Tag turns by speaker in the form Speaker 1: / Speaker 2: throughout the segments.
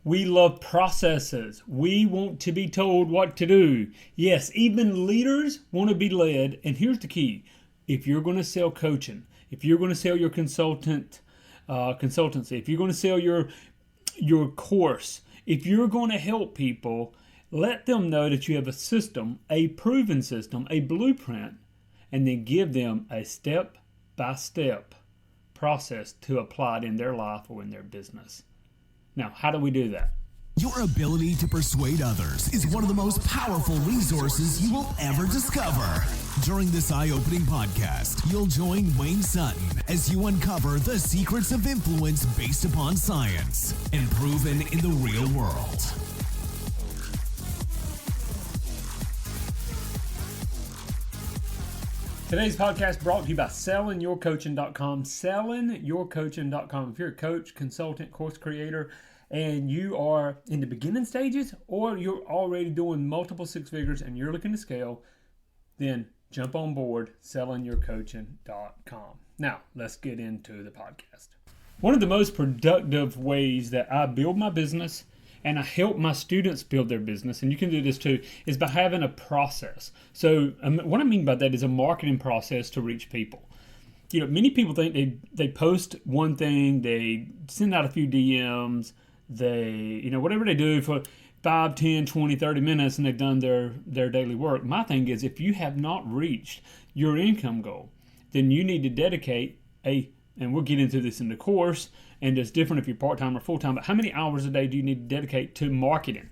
Speaker 1: We love processes. We want to be told what to do. Yes, even leaders want to be led. And here's the key. If you're going to sell coaching, if you're going to sell your consultancy, if you're going to sell your course, if you're going to help people, let them know that you have a system, a proven system, a blueprint, and then give them a step-by-step process to apply it in their life or in their business. Now, how do we do that?
Speaker 2: Your ability to persuade others is one of the most powerful resources you will ever discover. During this eye-opening podcast, you'll join Wayne Sutton as you uncover the secrets of influence based upon science and proven in the real world.
Speaker 1: Today's podcast brought to you by sellingyourcoaching.com. Sellingyourcoaching.com. If you're a coach, consultant, course creator, and you are in the beginning stages or you're already doing multiple six figures and you're looking to scale, then jump on board, sellingyourcoaching.com. Now, let's get into the podcast. One of the most productive ways that I build my business and I help my students build their business, and you can do this too, is by having a process. So what I mean by that is a marketing process to reach people. You know, many people think they post one thing, they send out a few DMs, they, whatever they do for 5, 10, 20, 30 minutes and they've done their daily work. My thing is, if you have not reached your income goal, then you need to dedicate and we'll get into this in the course, and it's different if you're part-time or full-time, but how many hours a day do you need to dedicate to marketing?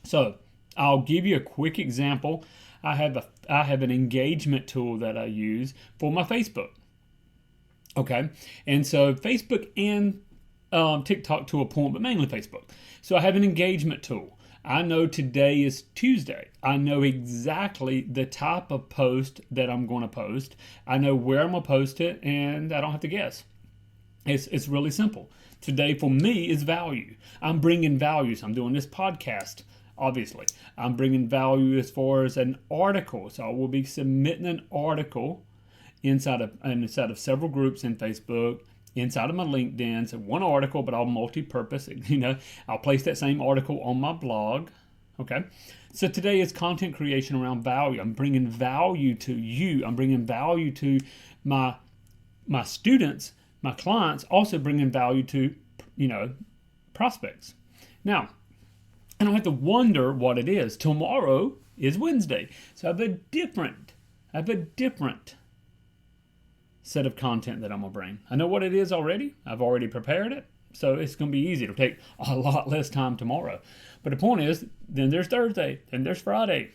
Speaker 1: So I'll give you a quick example. I have an engagement tool that I use for my Facebook. Okay, and so Facebook and TikTok to a point, but mainly Facebook. So I have an engagement tool. I know today is Tuesday. I know exactly the type of post that I'm going to post. I know where I'm going to post it, and I don't have to guess. It's really simple. Today for me is value. I'm bringing value. So I'm doing this podcast, obviously. I'm bringing value as far as an article. So I will be submitting an article inside of several groups in Facebook, inside of my LinkedIn. So one article, but I'll multi-purpose it. I'll place that same article on my blog. Okay. So today is content creation around value. I'm bringing value to you. I'm bringing value to my students, my clients, also bringing value to, prospects. Now, I don't have to wonder what it is. Tomorrow is Wednesday. So I have a different set of content that I'm going to bring. I know what it is already. I've already prepared it. So it's going to be easy. It'll take a lot less time tomorrow. But the point is, then there's Thursday, then there's Friday.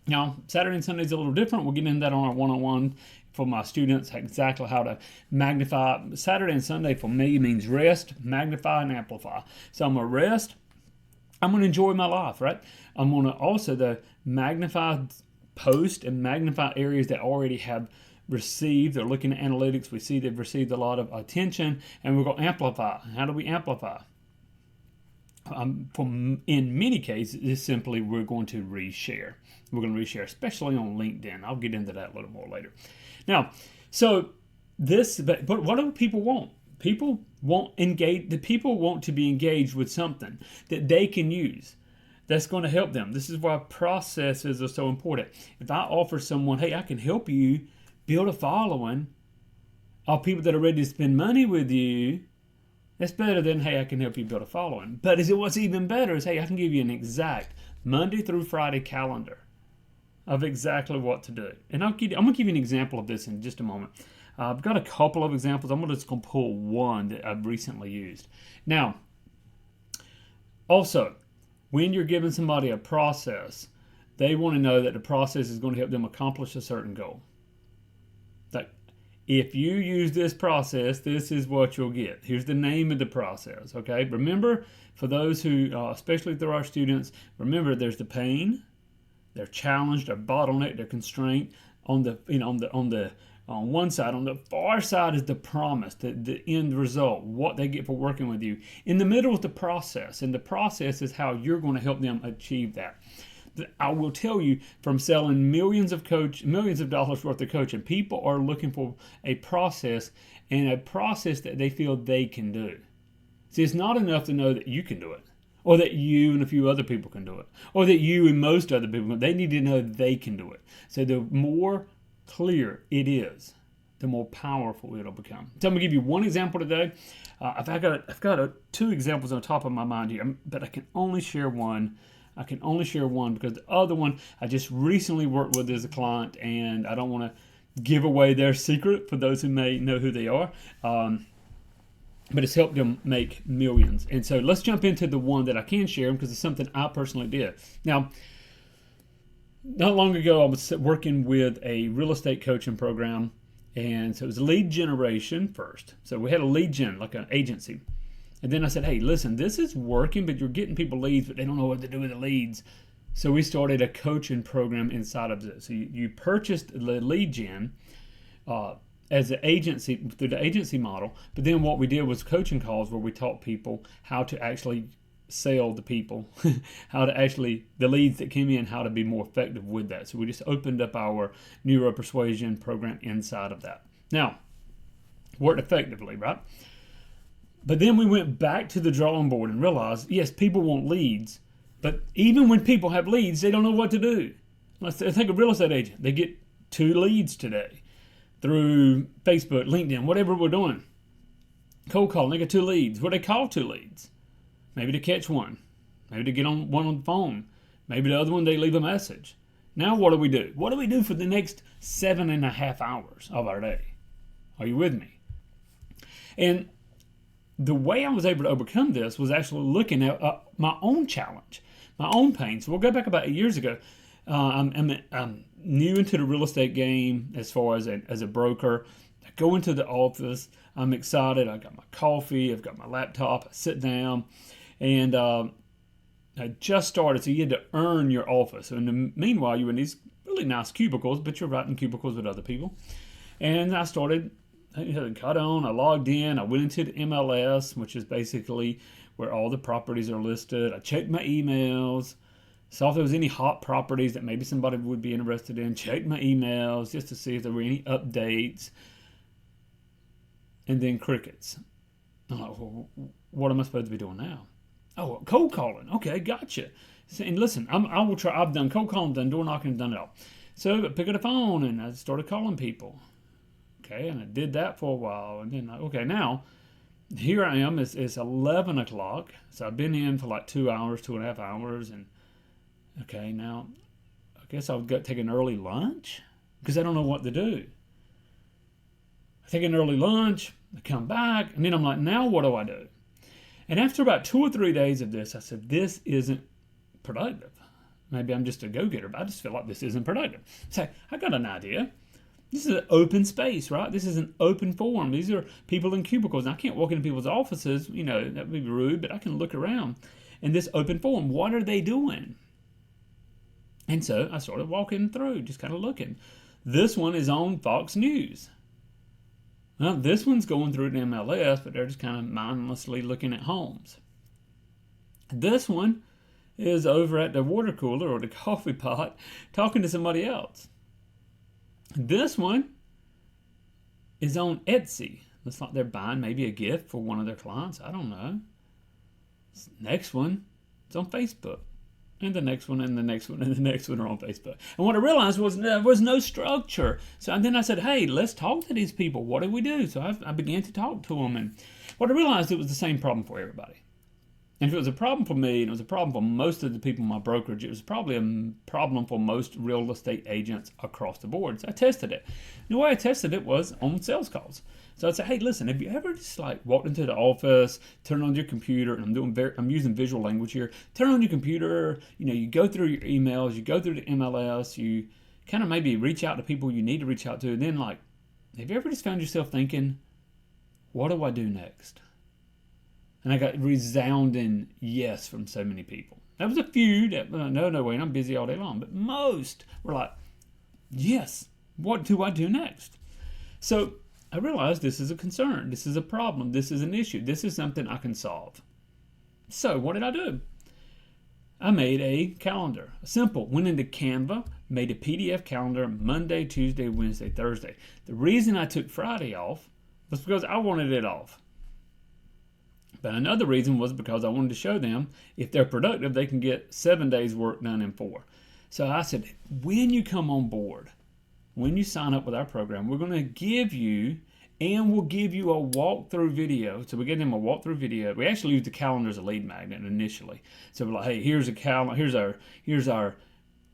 Speaker 1: Now, Saturday and Sunday is a little different. We'll get into that on our one-on-one for my students, exactly how to magnify. Saturday and Sunday for me means rest, magnify, and amplify. So I'm going to rest. I'm going to enjoy my life, right? I'm going to also magnify post and magnify areas that already have received. They're looking at analytics. We see they've received a lot of attention, and we're going to amplify. How do we amplify? In many cases, it's simply we're going to reshare. We're going to reshare, especially on LinkedIn. I'll get into that a little more later. Now, but what do people want? People want to be engaged with something that they can use that's going to help them. This is why processes are so important. If I offer someone, hey, I can help you build a following of people that are ready to spend money with you, that's better than, hey, I can help you build a following. But what's even better is, hey, I can give you an exact Monday through Friday calendar of exactly what to do. And I'm going to give you an example of this in just a moment. I've got a couple of examples. I'm just going to pull one that I've recently used. Now, also, when you're giving somebody a process, they want to know that the process is going to help them accomplish a certain goal. Like, if you use this process, this is what you'll get. Here's the name of the process, okay? Remember, for those who, especially through our students, remember there's the pain, they're challenged, they're bottlenecked, they're constrained. On one side, on the far side is the promise, the end result, what they get for working with you. In the middle is the process, and the process is how you're going to help them achieve that. I will tell you, from selling millions of dollars worth of coaching, people are looking for a process, and a process that they feel they can do. See, it's not enough to know that you can do it. or that you and a few other people can do it, or that you and most other people, they need to know they can do it. So the more clear it is, the more powerful it'll become. So I'm gonna give you one example today. I've got two examples on the top of my mind here, but I can only share one. Because the other one I just recently worked with as a client, and I don't want to give away their secret for those who may know who they are. But it's helped them make millions. And so let's jump into the one that I can share because it's something I personally did. Now, not long ago, I was working with a real estate coaching program. And so it was lead generation first. So we had a lead gen, like an agency. And then I said, hey, listen, this is working, but you're getting people leads, but they don't know what to do with the leads. So we started a coaching program inside of this. So you purchased the lead gen as an agency, through the agency model. But then what we did was coaching calls where we taught people how to actually sell the people, how to actually, the leads that came in, how to be more effective with that. So we just opened up our neuro persuasion program inside of that. Now, worked effectively, right? But then we went back to the drawing board and realized, yes, people want leads, but even when people have leads, they don't know what to do. Let's take a real estate agent. They get 2 leads today through Facebook, LinkedIn, whatever we're doing. Cold calling, they get 2 leads. What do they call 2 leads? Maybe to catch one. Maybe to get on one on the phone. Maybe the other one, they leave a message. Now what do we do? What do we do for the next 7.5 hours of our day? Are you with me? And the way I was able to overcome this was actually looking at my own challenge, my own pain. So we'll go back about 8 years ago. I'm new into the real estate game as far as a broker. I go into the office. I'm excited. I got my coffee. I've got my laptop. I sit down. And I just started. So you had to earn your office. So in the meanwhile, you were in these really nice cubicles, but you're right in cubicles with other people. And I started, I got on, I logged in, I went into the MLS, which is basically where all the properties are listed. I checked my emails, saw if there was any hot properties that maybe somebody would be interested in, checked my emails just to see if there were any updates, and then crickets. I'm like, well, what am I supposed to be doing now? Oh, cold calling. Okay, gotcha. And listen, I will try. I've done cold calling, done door knocking, done it all. So I picked up the phone and I started calling people. Okay, and I did that for a while, and then okay, now here I am. It's 11 o'clock, so I've been in for like 2 hours, 2.5 hours, and okay, now I guess I'll take an early lunch because I don't know what to do. I take an early lunch, I come back, and then I'm like, now what do I do? And after about 2 or 3 days of this, I said, this isn't productive. Maybe I'm just a go-getter, but I just feel like this isn't productive. So I got an idea. This is an open space, right? This is an open forum. These are people in cubicles. And I can't walk into people's offices, that would be rude, but I can look around. In this open forum, what are they doing? And so I started walking through, just kind of looking. This one is on Fox News. Well, this one's going through the MLS, but they're just kind of mindlessly looking at homes. This one is over at the water cooler or the coffee pot talking to somebody else. This one is on Etsy. Looks like they're buying maybe a gift for one of their clients. I don't know. This next one is on Facebook. And the next one, and the next one, and the next one are on Facebook. And what I realized was there was no structure. So then I said, hey, let's talk to these people. What do we do? So I began to talk to them. And what I realized, it was the same problem for everybody. And if it was a problem for me, and it was a problem for most of the people in my brokerage, it was probably a problem for most real estate agents across the board. So I tested it. And the way I tested it was on sales calls. So I'd say, hey, listen, have you ever just walked into the office, turn on your computer, and I'm using visual language here, turn on your computer, you go through your emails, you go through the MLS, you kind of maybe reach out to people you need to reach out to, and then have you ever just found yourself thinking, what do I do next? And I got resounding yes from so many people. There was a few that, no, Wayne, I'm busy all day long. But most were like, yes, what do I do next? So I realized this is a concern. This is a problem. This is an issue. This is something I can solve. So what did I do? I made a calendar. Simple. Went into Canva, made a PDF calendar Monday, Tuesday, Wednesday, Thursday. The reason I took Friday off was because I wanted it off. But another reason was because I wanted to show them if they're productive, they can get 7 days work done in 4. So I said, when you come on board, when you sign up with our program, we're going to give you, and we'll give you a walkthrough video. So we give them a walkthrough video. We actually use the calendar as a lead magnet initially. So we're like, hey, here's a calendar. Here's our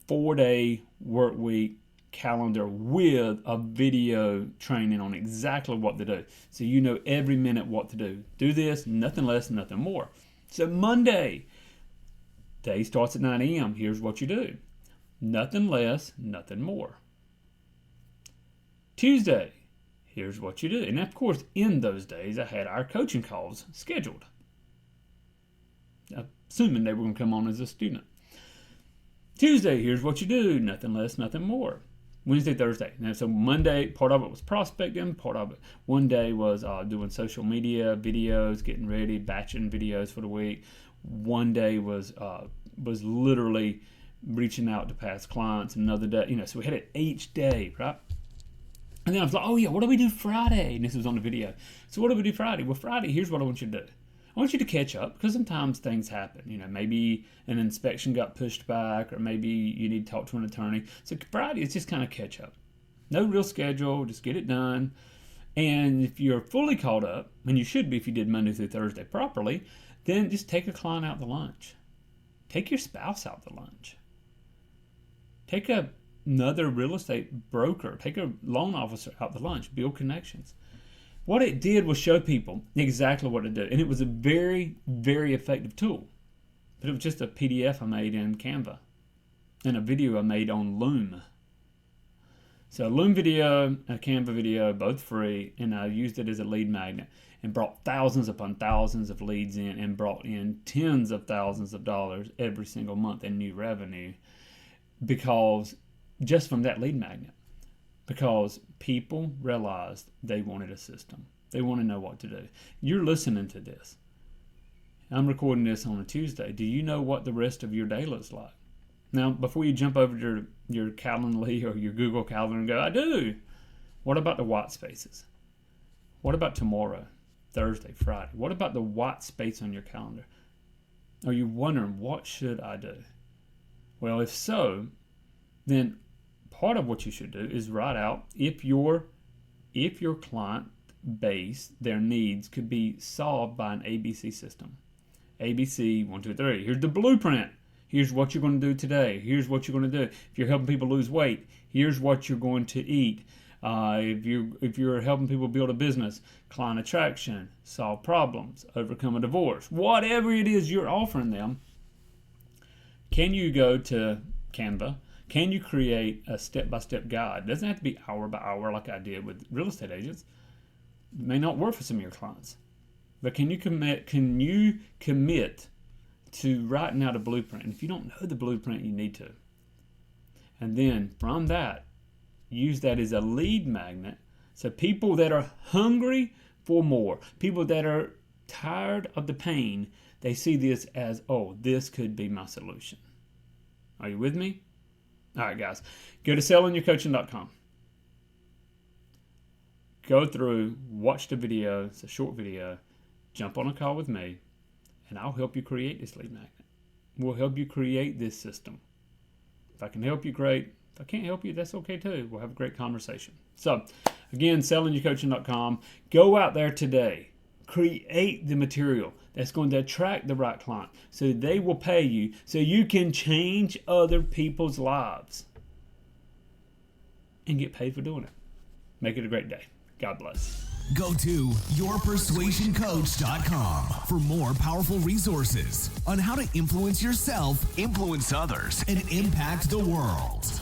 Speaker 1: 4-day work week calendar with a video training on exactly what to do. So you know every minute what to do. Do this, nothing less, nothing more. So Monday, day starts at 9 a.m. Here's what you do. Nothing less, nothing more. Tuesday, here's what you do. And of course, in those days, I had our coaching calls scheduled, assuming they were going to come on as a student. Tuesday, here's what you do. Nothing less, nothing more. Wednesday, Thursday. Now, so Monday, part of it was prospecting. Part of it, one day was doing social media videos, getting ready, batching videos for the week. One day was literally reaching out to past clients. Another day, so we had it each day, right? And then I was like, oh yeah, what do we do Friday? And this was on the video. So what do we do Friday? Well, Friday, here's what I want you to do. I want you to catch up, because sometimes things happen. Maybe an inspection got pushed back, or maybe you need to talk to an attorney. So Friday is just kind of catch up. No real schedule, just get it done. And if you're fully caught up, and you should be if you did Monday through Thursday properly, then just take a client out to lunch. Take your spouse out to lunch. Take another real estate broker, take a loan officer out to lunch, build connections. What it did was show people exactly what to do. And it was a very, very effective tool. But it was just a PDF I made in Canva and a video I made on Loom. So a Loom video, a Canva video, both free, and I used it as a lead magnet and brought thousands upon thousands of leads in and brought in tens of thousands of dollars every single month in new revenue, because just from that lead magnet. Because people realized they wanted a system. They want to know what to do. You're listening to this. I'm recording this on a Tuesday. Do you know what the rest of your day looks like? Now, before you jump over to your Calendly or your Google Calendar and go, I do. What about the white spaces? What about tomorrow, Thursday, Friday? What about the white space on your calendar? Are you wondering, what should I do? Well, if so, then part of what you should do is write out if your client base, their needs could be solved by an ABC system. ABC 1, 2, 3. Here's the blueprint. Here's what you're going to do today. Here's what you're going to do. If you're helping people lose weight, here's what you're going to eat. If you're helping people build a business, client attraction, solve problems, overcome a divorce, whatever it is you're offering them, can you go to Canva? Can you create a step-by-step guide? It doesn't have to be hour by hour like I did with real estate agents. It may not work for some of your clients. But can you commit to writing out a blueprint? And if you don't know the blueprint, you need to. And then from that, use that as a lead magnet. So people that are hungry for more, people that are tired of the pain, they see this as, oh, this could be my solution. Are you with me? All right, guys, go to sellingyourcoaching.com. Go through, watch the video. It's a short video. Jump on a call with me, and I'll help you create this lead magnet. We'll help you create this system. If I can help you, great. If I can't help you, that's okay too. We'll have a great conversation. So, again, sellingyourcoaching.com. Go out there today. Create the material that's going to attract the right client so they will pay you so you can change other people's lives and get paid for doing it. Make it a great day. God bless.
Speaker 2: Go to yourpersuasioncoach.com for more powerful resources on how to influence yourself, influence others, and impact the world.